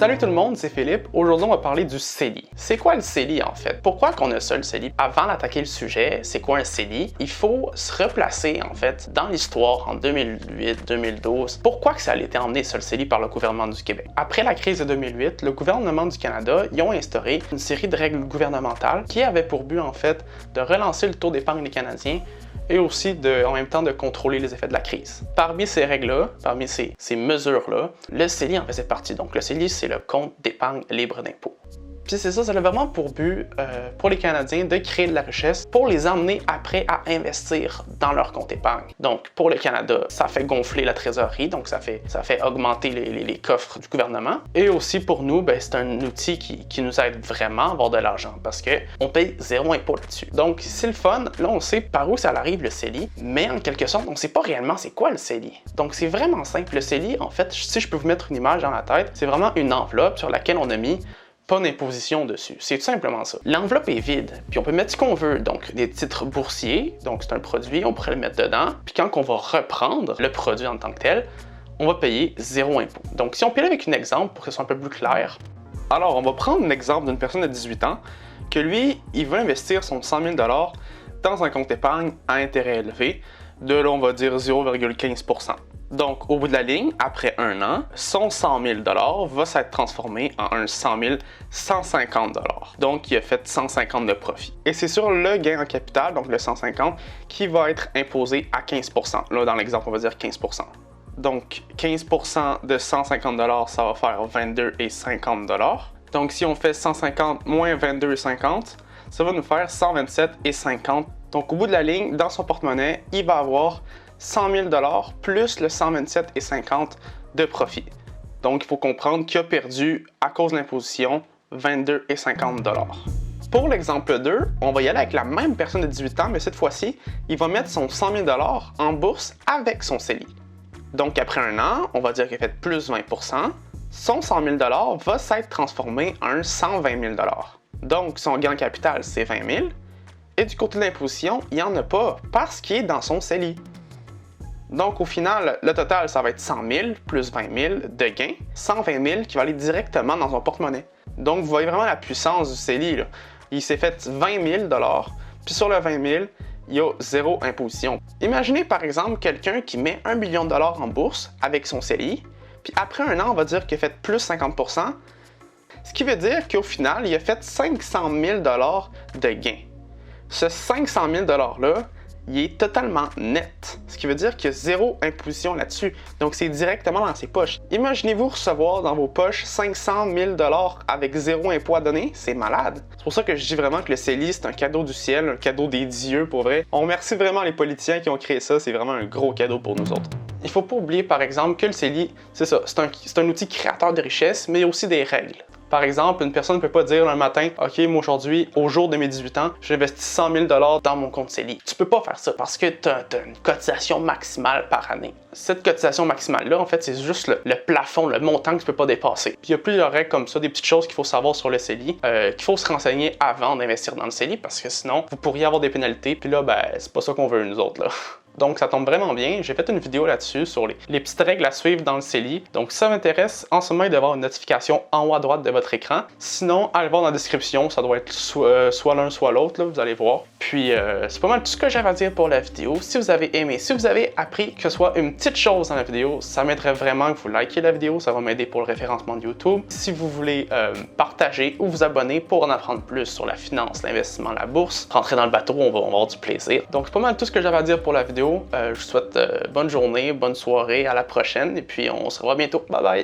Salut tout le monde, c'est Philippe. Aujourd'hui, on va parler du CELI. C'est quoi le CELI en fait? Pourquoi qu'on a ça le CELI? Avant d'attaquer le sujet, c'est quoi un CELI? Il faut se replacer en fait dans l'histoire en 2008-2012. Pourquoi que ça a été emmené ça le CELI par le gouvernement du Québec? Après la crise de 2008, le gouvernement du Canada, ils ont instauré une série de règles gouvernementales qui avaient pour but en fait de relancer le taux d'épargne des Canadiens et aussi en même temps de contrôler les effets de la crise. Parmi ces règles-là, parmi ces mesures-là, le CELI en faisait partie. Donc le CELI, c'est le compte d'épargne libre d'impôt. Puis c'est ça, ça a vraiment pour but, pour les Canadiens, de créer de la richesse pour les emmener après à investir dans leur compte épargne. Donc pour le Canada, ça fait gonfler la trésorerie, donc ça fait augmenter les coffres du gouvernement. Et aussi pour nous, c'est un outil qui nous aide vraiment à avoir de l'argent parce qu'on paye zéro impôt là-dessus. Donc c'est le fun, là on sait par où ça arrive le CELI, mais en quelque sorte, on ne sait pas réellement c'est quoi le CELI. Donc c'est vraiment simple. Le CELI, en fait, si je peux vous mettre une image dans la tête, c'est vraiment une enveloppe sur laquelle on a mis pas d'imposition dessus. C'est tout simplement ça. L'enveloppe est vide, puis on peut mettre ce qu'on veut. Donc, des titres boursiers, donc c'est un produit, on pourrait le mettre dedans. Puis quand on va reprendre le produit en tant que tel, on va payer zéro impôt. Donc, si on paye avec un exemple pour que ce soit un peu plus clair, alors on va prendre un exemple d'une personne de 18 ans que lui, il veut investir son 100 000 dans un compte épargne à intérêt élevé de, là, on va dire 0,15%. Donc, au bout de la ligne, après un an, son 100 000 va s'être transformé en un 100 150 $. Donc, il a fait 150 de profit. Et c'est sur le gain en capital, donc le 150, qui va être imposé à 15%. Là, dans l'exemple, on va dire 15%. Donc, 15% de 150 $, ça va faire 22,50 $. Donc, si on fait 150 moins 22,50, ça va nous faire 127,50 $. Donc, au bout de la ligne, dans son porte-monnaie, il va avoir 100 000 $ plus le 127,50 de profit. Donc, il faut comprendre qu'il a perdu, à cause de l'imposition, 22,50 $. Pour l'exemple 2, on va y aller avec la même personne de 18 ans, mais cette fois-ci, il va mettre son 100 000 $ en bourse avec son CELI. Donc, après un an, on va dire qu'il a fait plus 20%, son 100 000 $ va s'être transformé en un 120 000 $. Donc, son gain en capital, c'est 20 000 $. Et du côté de l'imposition, il n'y en a pas parce qu'il est dans son CELI. Donc, au final, le total, ça va être 100 000 plus 20 000 de gains, 120 000 qui va aller directement dans son porte-monnaie. Donc, vous voyez vraiment la puissance du CELI, là. Il s'est fait 20 000 $, puis sur le 20 000, il y a zéro imposition. Imaginez par exemple quelqu'un qui met 1 million de dollars en bourse avec son CELI, puis après un an, on va dire qu'il a fait plus 50%, ce qui veut dire qu'au final, il a fait 500 000 $ de gains. Ce 500 000 $-là, il est totalement net, ce qui veut dire qu'il y a zéro imposition là-dessus. Donc, c'est directement dans ses poches. Imaginez-vous recevoir dans vos poches 500 000 $ avec zéro impôt à donner, c'est malade. C'est pour ça que je dis vraiment que le CELI, c'est un cadeau du ciel, un cadeau des dieux, pour vrai. On remercie vraiment les politiciens qui ont créé ça, c'est vraiment un gros cadeau pour nous autres. Il ne faut pas oublier, par exemple, que le CELI, c'est ça, c'est un outil créateur de richesse, mais aussi des règles. Par exemple, une personne ne peut pas dire un matin « Ok, moi aujourd'hui, au jour de mes 18 ans, j'investis 100 000 $ dans mon compte CELI. » Tu peux pas faire ça parce que tu as une cotisation maximale par année. Cette cotisation maximale-là, en fait, c'est juste le plafond, le montant que tu peux pas dépasser. Puis il y a plusieurs règles comme ça, des petites choses qu'il faut savoir sur le CELI, qu'il faut se renseigner avant d'investir dans le CELI parce que sinon, vous pourriez avoir des pénalités. Puis là, c'est pas ça qu'on veut nous autres, là. Donc ça tombe vraiment bien, j'ai fait une vidéo là-dessus sur les petites règles à suivre dans le CELI. Donc si ça m'intéresse, en ce moment il doit y avoir une notification en haut à droite de votre écran. Sinon, allez voir dans la description, ça doit être soit l'un soit l'autre, là, vous allez voir. Puis c'est pas mal tout ce que j'avais à dire pour la vidéo. Si vous avez aimé, si vous avez appris que ce soit une petite chose dans la vidéo, ça m'aiderait vraiment que vous likiez la vidéo, ça va m'aider pour le référencement de YouTube. Si vous voulez partager ou vous abonner pour en apprendre plus sur la finance, l'investissement, la bourse, rentrer dans le bateau, on va avoir du plaisir. Donc c'est pas mal tout ce que j'avais à dire pour la vidéo. Je vous souhaite bonne journée, bonne soirée, à la prochaine et puis on se revoit bientôt. Bye bye!